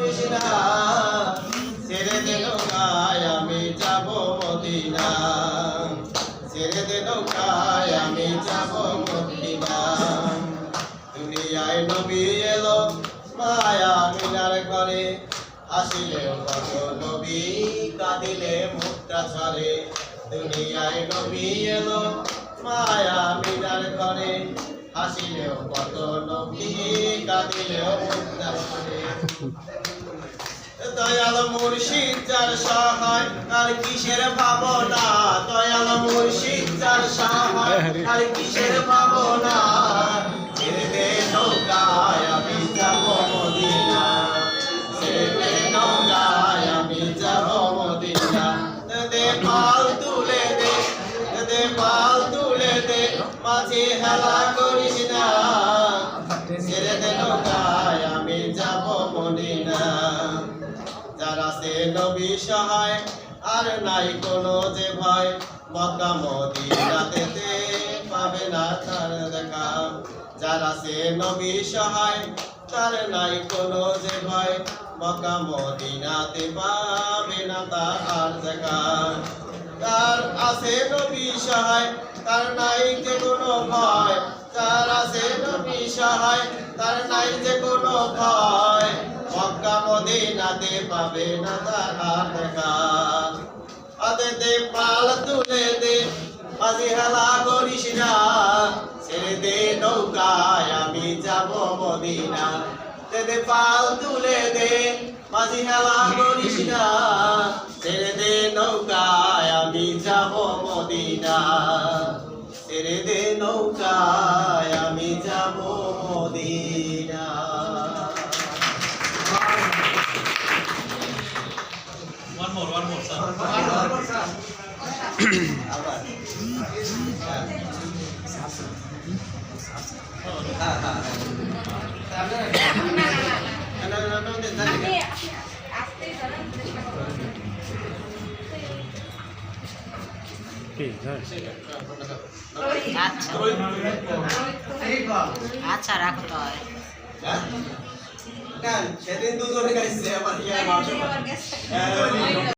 করিস না, ছেড়ে দে নৌকায় আমি যাব মদিনা, ছেড়ে দে নৌকায় আমি যাব মদিনা। দুনিয়ায় নবী এলো মায়া মিনার ঘরে, আসিলে কত নবী কাঁদিলে মুক্তা ছড়ে। দুনিয়ায় নবী এলো মায়া মিনার ঘরে, হাসিলেও কত নবী কাঁদিলেও মুক্তা ছড়ে। দয়াল মুর্শিদ যার সহায় আর কিসের ভাবনা, দয়াল মুর্শিদ যার সহায় আর কিসের ভাবনা। ছেড়ে দে নৌকায় আমি যাব মদিনা, ছেড়ে দে নৌকায় আমি যাব মদিনা। দে পাল তুলে দে, দে পাল তুলে দে, মাঝে হেলা করিস না, ছেড়ে দে নৌকায় আমি যাব মদিনা। যারা সে নবী সহায় আর নাই কোনো যে ভয়, মক্কা মদিনাতে পাবে না তার দেখা। যারা সে নবী সহায় তার নাই কোনো যে ভয়, মক্কা মদিনাতে পাবে না তার দেখা। তার আছে নবী সহায় তার নাই যে কোনো ভয়, তার আছে নবী সহায় তার নাই যে কোনো ভয়, মক্কা মদিনাতে পাবে না তার দেখা। আদে দে পাল তুলে দে, মাঝি হেলা করিস না, ছেড়ে দে নৌকায় আমি যাব মদিনা। দে দে পাল তুলে দে, মাঝি হেলা করিস না, ছেড়ে দে নৌকায় আমি যাব মদিনা, ছেড়ে দে নৌকায় আমি যাব মদিনা। One more, sir. আচ্ছা রাখো তো হয়। সেদিন দুজনে গাইছে আমার